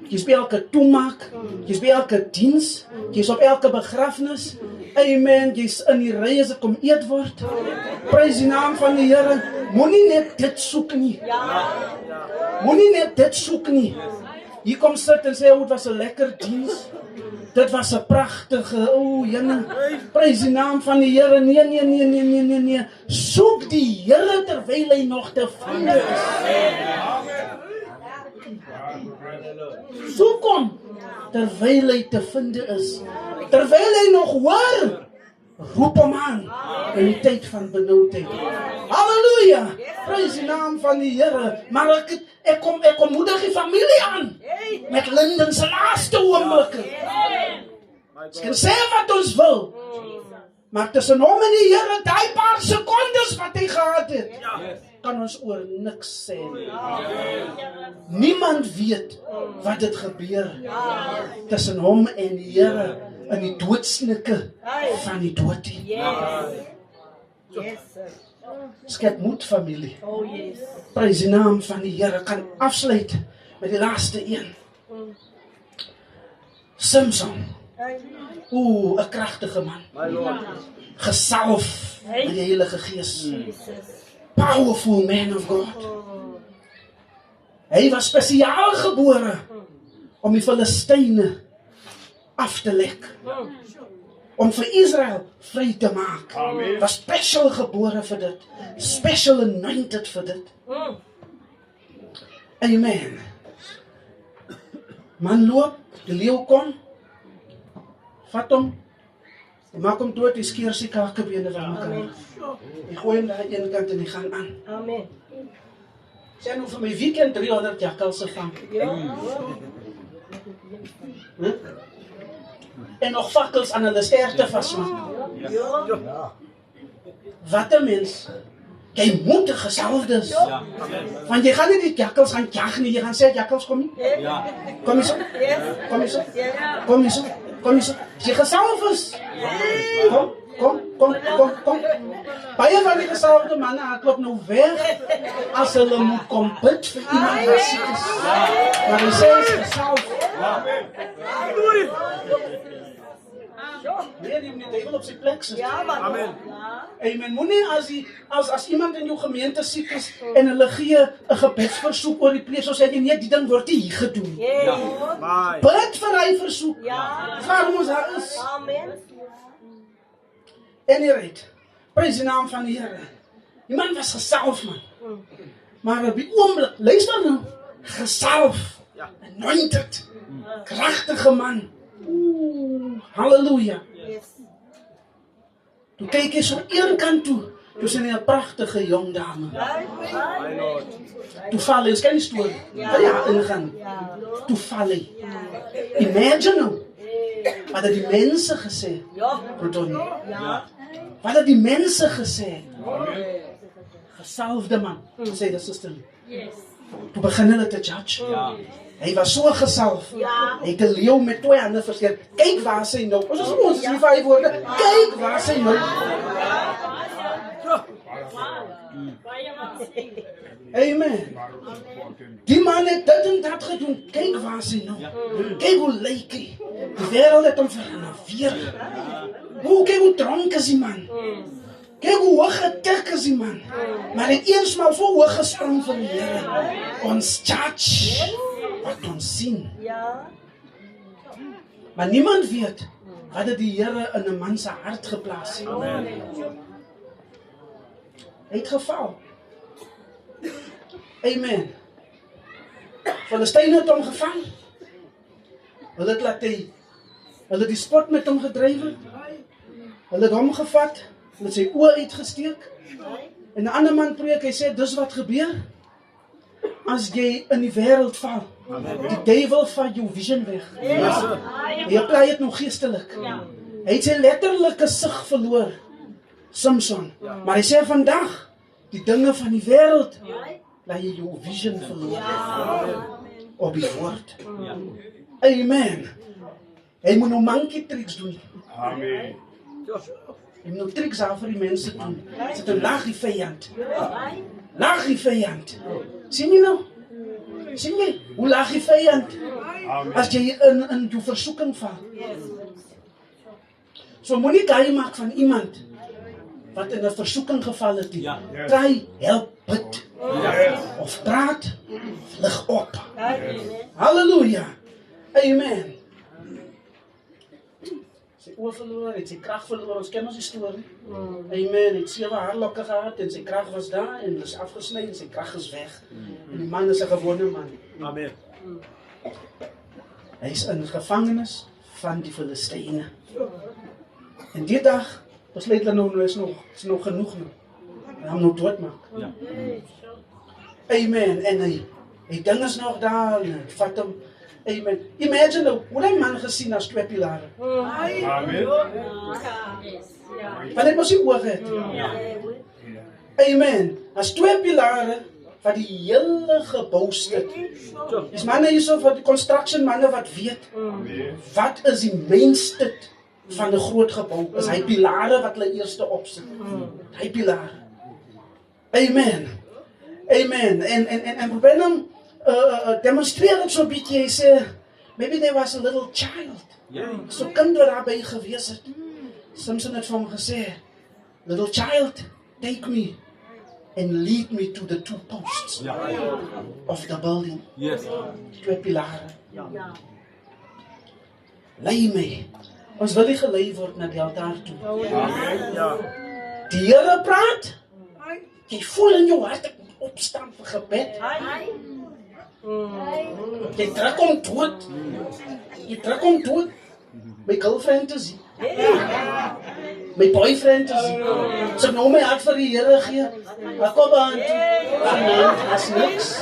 [SPEAKER 3] Jy's by elke toemaak. Jy's by elke diens. Jy's op elke begrafnis. Amen. Jy's in die ry as dit kom eet word. Prys die naam van die Here. Moenie net dit soek nie. Moenie net dit soek nie. Hier kom sit en sê, dit was 'n lekker diens. Dit was 'n pragtige, Jene, prys die naam van die Here. Nee. Soek die Here terwyl hy nog te vind is. Soek hom terwyl hy te vind is. Terwyl hy nog hoor, roep hom aan in die tyd van benoudheid. Halleluja! Prys die naam van die Here. Maar ek kom moedig die familie aan met Linden se laaste oomblikke. Ons kan sê wat ons wil, maar tussen hom en die Here, daai paar sekondes wat hy gehad het, kan ons oor niks sê nie. Niemand weet wat dit gebeur tussen hom en die Here in die doodsnikke van die dood. Skep moed, familie. Prys die naam van die Here. Kan afsluit met die laaste een. Samson. 'n kragtige man. Gesalf met die Heilige Gees. Powerful man of God. Hy was spesiaal gebore om die Filistyne af te lek. Om vir Israel vry te maak. Was special gebore vir dit. Special anointed vir dit. Amen. Man loop, die leeu kom, vat hom, die maak hom dood, die skeer sy kakebene van mekaar. Die gooi hom daar een kant en die gaan aan.
[SPEAKER 4] Amen.
[SPEAKER 3] Sê nou vir my weekend 300 jakkalse vang. En nog fakkels aan hulle sterte vasmaak. Wat 'n mens. Jy moet gesalfdes. Want jy gaan nie die jakkals gaan jag nie. Jy gaan sê jakkals kom nie. Kom eens op. Kom eens op. Kom eens op. Kom eens op. Jy gesalf is. Kom. Baie van die gesalfde manne hardloop nou weg as hulle moet kom bid vir iemand wat siek is. Maar hy sê is gesalf. Nee, die duivel op sy plek sit.
[SPEAKER 4] Amen.
[SPEAKER 3] Amen. Moenie as iemand in jou gemeente siek is en hulle gee 'n gebedsversoek oor die pleeg, so sê jy nee, die ding word hier gedoen. Bid vir hy versoek. Waarom ons daar is.
[SPEAKER 4] Amen.
[SPEAKER 3] Anyway, Prys die naam van die Here. Die man was gesalf, man. Maar op die oomblik, luister nou, gesalf, anointed, kragtige man. Halleluja. Toe kyk jy so een kant toe, toe sien jy 'n pragtige jong dame. Toe val hy, ons ken die storie, ja, ingaan. Toe val hy. Imagine nou, wat het die mense gesê, Pretoria? Wat het die mense gesê? Gesalfde man, sê die suster. Toe begin hulle te judge. Hy was so gesalf. Hy het 'n leeu met 2 hande verskeer. Kyk waar sy nou. Ons is ons, die 5 woorde. Kyk waar sy nou. Amen. Die man het dit en dat gedoen. Kyk waar sy nou. Kyk hoe lyk hy. Die wêreld het hom veranaveer. Kyk hoe dronk is die man. Kyk hoe hoog getik is die man. Maar hy het eensmaal so hoog gespring vir die Here. Ons judge wat ons sien. Maar niemand weet wat het die Here in 'n man se hart geplaas. Hy het geval. Amen. Filistyne het hom gevang. Hulle het laat hy, hulle het die spot met hom gedrywe. Hulle het hom gevat, hulle het sy oë uitgesteek. En 'n ander man preek, hy sê, dis wat gebeur as jy in die wêreld val. Die duiwel vat jou vision weg. Hy apply het nog geestelik. Hy het sy letterlike sig verloor, Samson. Maar hy sê vandag, die dinge van die wêreld, laat jy jou vision verloor. Op die woord. Amen. Hy moet nou monkey tricks doen.
[SPEAKER 1] Amen.
[SPEAKER 3] Hy moet nou tricks aan vir die mense doen. Sit 'n lag die vyand. Lag die vyand. Sien jy nou? Sien jy? Hoe lag die vyand? As jy in jou versoeking val. So moenie gaai maak van iemand wat in 'n versoeking geval het. Try help bid. Of praat, lig op. Halleluja. Amen. Sy oor verloor, het sy krag verloor, ons ken ons die storie. Amen, het 7 haarlokke gehad en sy krag was daar en is afgesny en sy krag is weg. En die man is 'n gewone man.
[SPEAKER 4] Amen.
[SPEAKER 3] Hy is in gevangenis van die Filistyne. En die dag besluit hulle nou, is nog genoeg nou. Hy hom nou doodmaak. Amen, en hy ding is nog daar en hy vat hom. Amen. Imagine nou, hoe die man gesien as 2 pilare.
[SPEAKER 1] Amen.
[SPEAKER 3] Want dit mos nie oog het. Amen. As 2 pilare wat die hele gebou stuk. Dis manne hierso vir die construction manne wat weet. Wat is die mainstuk van 'n groot gebou? Is hy pilare wat hulle eerste opsit. Hy pilare. Amen. Amen. En probeer hom demonstreer het so 'n bietjie. Hy sê, maybe there was a little child. So kind wat daarby gewees het. Samson het vir hom gesê, little child, take me and lead me to the 2 posts of the building. 2 pilare. Lei my. Ons wil nie gelei word na die altaar toe. Die Here praat. Jy voel in jou hart, ek moet opstaan vir gebed. Jy trek hom dood. Jy trek hom dood. My girlfriend is hier. My boyfriend is hier. So nou my hart vir die Here gee. Maar kom aan toe. As niks.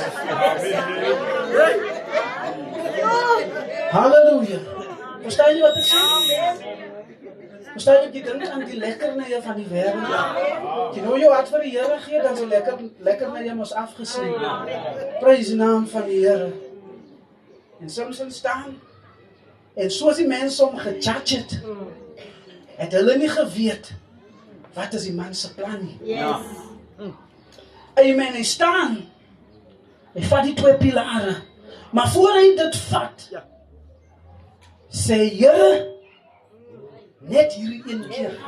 [SPEAKER 3] Halleluja. Verstaan jy wat ek sê? Verstaan jy, jy dink aan die lekkernye van die wêreld. Jy nou jou hart vir die Here gee, dan is lekkernye mos afgesny. Prys die naam van die Here. En Samson staan, en soos die mense hom gejudge het hulle nie geweet, wat is die man se plan nie. Amen, hy staan, hy vat die 2 pilare, maar voor hy dit vat, sê Here, net hierdie een keer.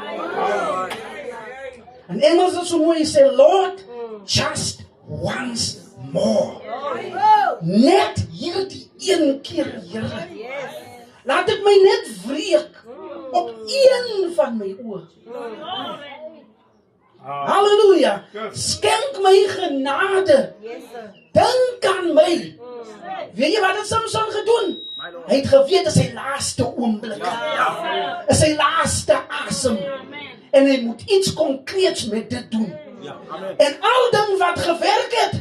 [SPEAKER 3] En Engels is so mooi, hy sê, Lord, just once more. Net hierdie een keer, Here. Laat ek my net wreek op een van my oë. Halleluja. Skenk my genade. Dink aan my. Weet jy wat het Samson gedoen? Hy het geweet dit is sy laaste oomblik. Is sy laaste asem. En hy moet iets konkreets met dit doen. En al ding wat gewerk het,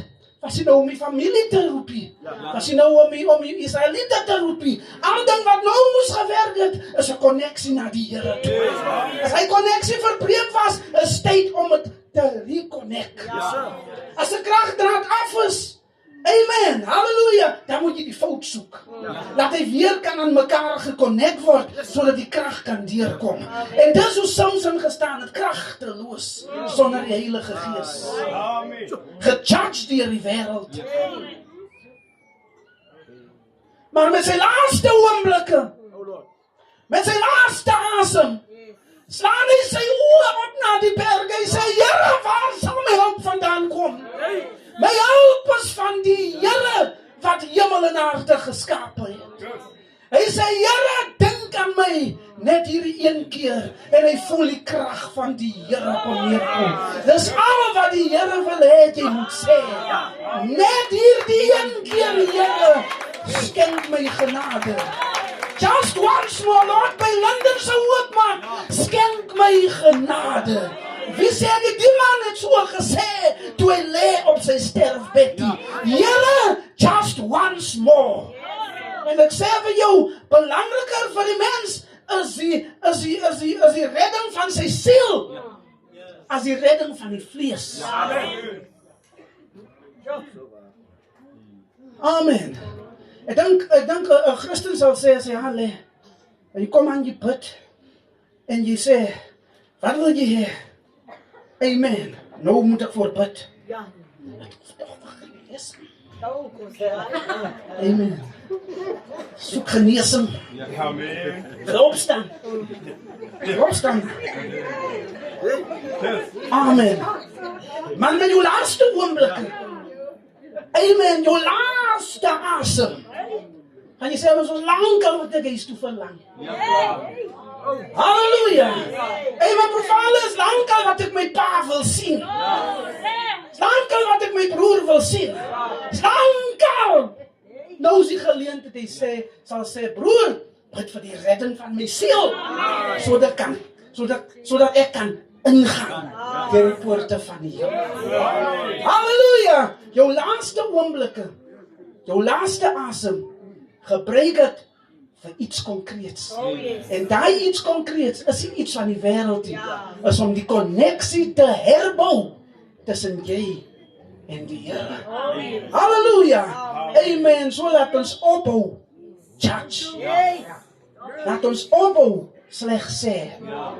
[SPEAKER 3] was hy nou om die familie te roepie. Was hy nou om die Israeliete te roepie. Al ding wat nou moes gewerk het, is 'n konneksie na die Here toe. As hy konneksie verbreek was, is tyd om het te reconnect. As 'n kragdraad af is, amen, halleluja, dan moet jy die fout soek. Laat hy weer kan aan mekaar geconnect word, sodat die krag kan deurkom. En dis hoe Samson gestaan het, kragteloos, sonder die Heilige Gees. Gejudged deur die wêreld. Maar met sy laaste oomblikke, met sy laaste asem, slaan hy sy oë op na die berg. Hy sê, Here, waar sal my hulp vandaan kom? My hulp is van die Here wat hemel en aarde geskaap het. Hy sê, Here, dink aan my net hierdie een keer. En hy voel die krag van die Here op neerkom. Dis al wat die Here wil hê jy moet sê. Net hierdie een keer, Here, skenk my genade. Just once more, Lord, by London se oopmaak, skenk my genade. Wie sê die man het so gesê, toe hy lê op sy sterfbed. Here, just once more. En ek sê vir jou, belangriker vir die mens, is die redding van sy siel, as die redding van die vlees. Amen. Ek dink 'n Christen sal sê, as hy lê, en jy kom aan die put, en jy sê, wat wil jy hê? Amen. Nou moet ek voor bid. Amen. Soek genesing. Opstaan. Opstaan. Amen. Man, met jou laaste oomblikke. Amen. Jou laaste asem. Gaan jy sê, maar soos lang al wat ek huis toe verlang. Halleluja. Amen, profaal is lang al wat ek my pa wil sien. Lang al wat ek my broer wil sien. Lang al. Nou is die geleentheid, hy sal sê, broer, bid vir die redding van my siel. Sodat ek kan ingaan deur die poorte van die Here. Halleluja. Jou laaste oomblikke, jou laaste asem, gebruik dit vir iets konkreets. En daai iets konkreets is nie iets van die wêreld nie. Is om die konneksie te herbou tussen jy en die Here. Halleluja. Amen. So laat ons ophou judge. Laat ons ophou sleg sê.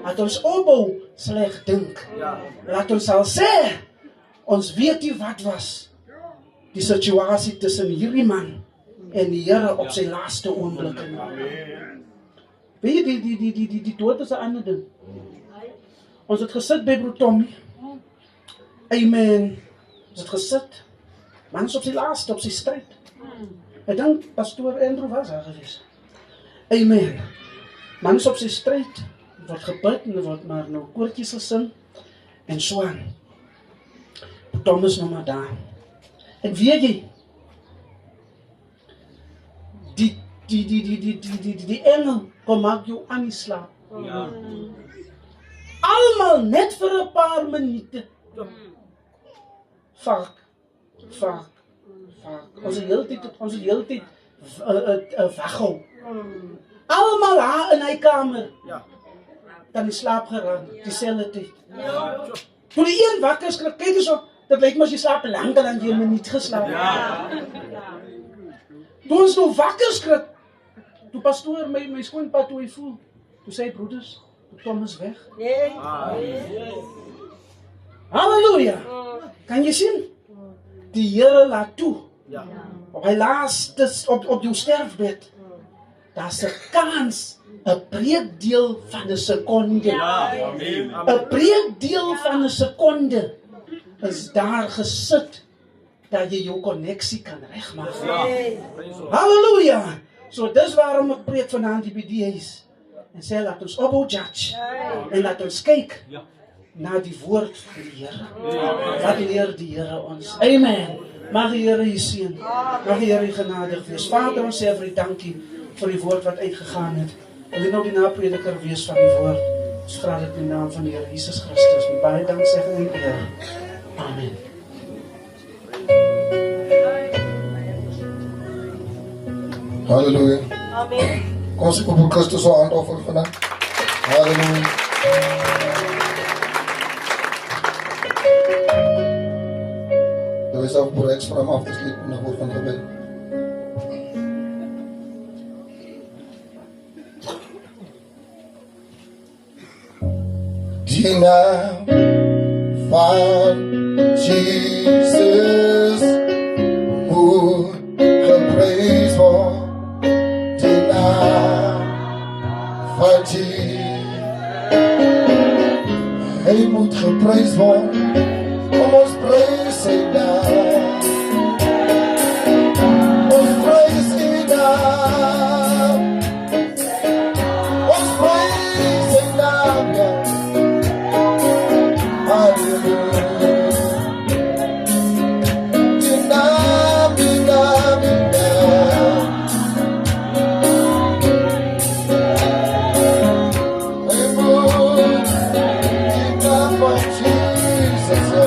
[SPEAKER 3] Laat ons ophou sleg dink. Laat ons al sê, ons weet nie wat was die situasie tussen hierdie man en die Here op sy laaste oomblikke. Weet jy, die dood is 'n ander ding. Ons het gesit by Broer Tommy. Amen. Ons het gesit. Man is op sy laaste, op sy stryd. Ek dink pastoor Andrew was daar gewees. Amen. Man is op sy stryd. Word gebid en word maar nou koortjies gesing. En so aan. Thomas nog maar daar. En weet jy, die engel kom maak jou aan die slaap. Almal net vir 'n paar minute. Vaak. Ons hele tyd weghou. Almal daar in hy kamer. Dan die slaap geraak, dieselfde tyd. Toe die een wakker skrik, kyk eens op, dit lyk maar as jy slaap langer dan jy 'n minuut geslaap. Toe ons nou wakker skrik, toe pastoor my skoonpa toe hy voel, toe sê broeders, Thomas weg. Halleluja. Kan jy sien? Die Here laat toe. Op hy laaste, op jou sterfbed, daar's 'n kans, 'n breekdeel van 'n sekonde. 'n breekdeel van 'n sekonde is daar gesit dat jy jou konneksie kan regmaak. Halleluja. So dis waarom ek preek vanaand die BD's en sê laat ons ophou judge en laat ons kyk na die woord van die Here. Wat leer die Here ons? Amen. Mag die Here u seën. Mag die Here u genadig wees. Vader, ons sê vir u dankie vir die woord wat uitgegaan het. Wil u nou die naprediker wees van die woord? Ons vra dit in die naam van die Here Jesus Christus. Met baie danksegging en eer. Amen.
[SPEAKER 1] Halleluja.
[SPEAKER 4] Amen.
[SPEAKER 1] Kom ons op Christus se hand offer vandag. Halleluja. Wees af voor extra af te sluiten naar woord van gebed. Die naam van Jesus moet geprezen worden. Die naam van Jesus, hij moet geprezen worden. Kom ons prijs zijn naam. Ons prijs zijn naam. Ons prijs zijn naam, ja. Halleluja. Die naam, die naam, die naam. Hij moet die naam van Jesus, ja.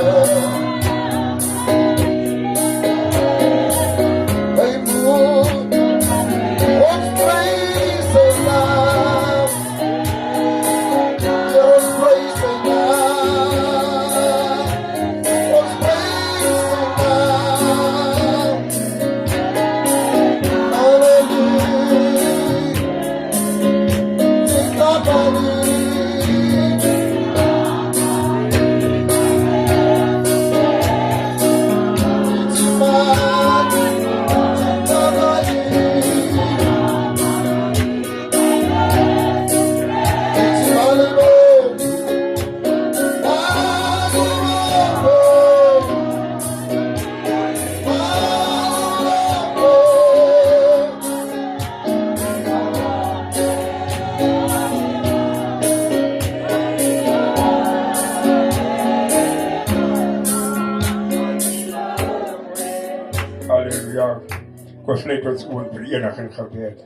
[SPEAKER 5] Net ons oor vereniging gebed.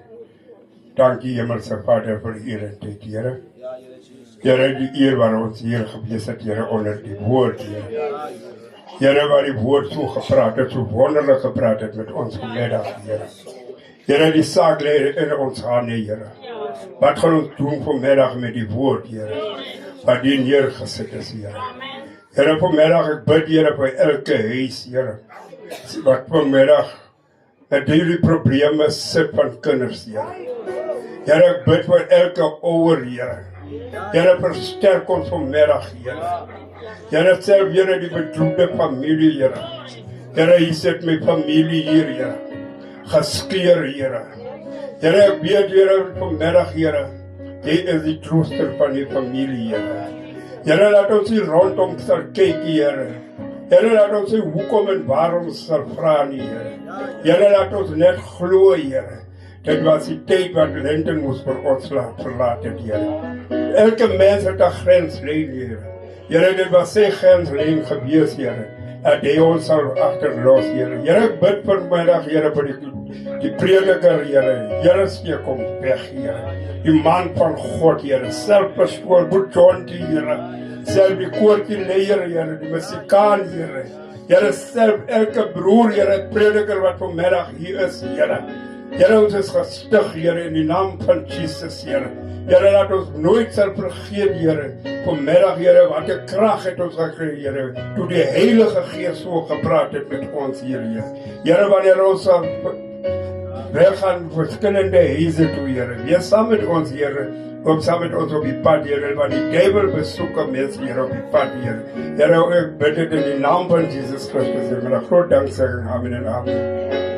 [SPEAKER 5] Dankie Hemelse Vader vir die eer en tyd, Here. Here, die eer waar ons hier gewees het, Here, onder die woord, Here. Here, waar die woord so gepraat het, so wonderlik gepraat het met ons vanmiddag, Here. Here, die saak lê in ons hande, Here. Wat gaan ons doen vanmiddag met die woord, Here? Wat die neergesit is, Here. Here, vanmiddag ek bid, Here, vir elke huis, Here. Wat vanmiddag dat jullie probleme sit van kinders, Here. Here, ek bid vir elke ouer, Here. Here, versterk ons vanmiddag, Here. Here, self, Here, die bedroefde familie, Here. Here, hier sit my familie hier, Here. Geskeer, Here. Here, ek weet, Here, vanmiddag, Here. Jy is die trooster van die familie, Here. Here, laat ons hier rondom sal kyk, Here. Here, laat ons hier hoekom en waarom sal vra nie, Here. Here, laat ons net glo, Here. Dit was die tyd wat Linden moes vir ons verlaat het, Here. Elke mens het 'n grenslyn, Here. Here, dit was sy grenslyn gewees, Here. Dat hy ons sal agterlos, Here. Here, ek bid vanmiddag, Here, vir die prediker, Here. Here, steek hom weg, Here. Die man van God, Here. Self pastoor Boetonti, Here. Self die koortjie leier, Here. Die musikaan, Here. Here, self elke broer, Here, prediker wat vanmiddag hier is, Here. Here, ons is gestig, Here, in die naam van Jesus, Here. Here, laat ons nooit sal vergeet, Here, vanmiddag, Here, wat 'n krag het ons gekry, Here, toe die Heilige Gees so gepraat het met ons hier, Here. Here, wanneer ons sal weggaan verskillende huise toe, Here, wees saam met ons, Here, kom saam met ons op die pad, Here, want die duivel besoek mense, Here, op die pad, Here. Here, ek bid dit in die naam van Jesus Christus, en met 'n groot danksegging, amen en amen.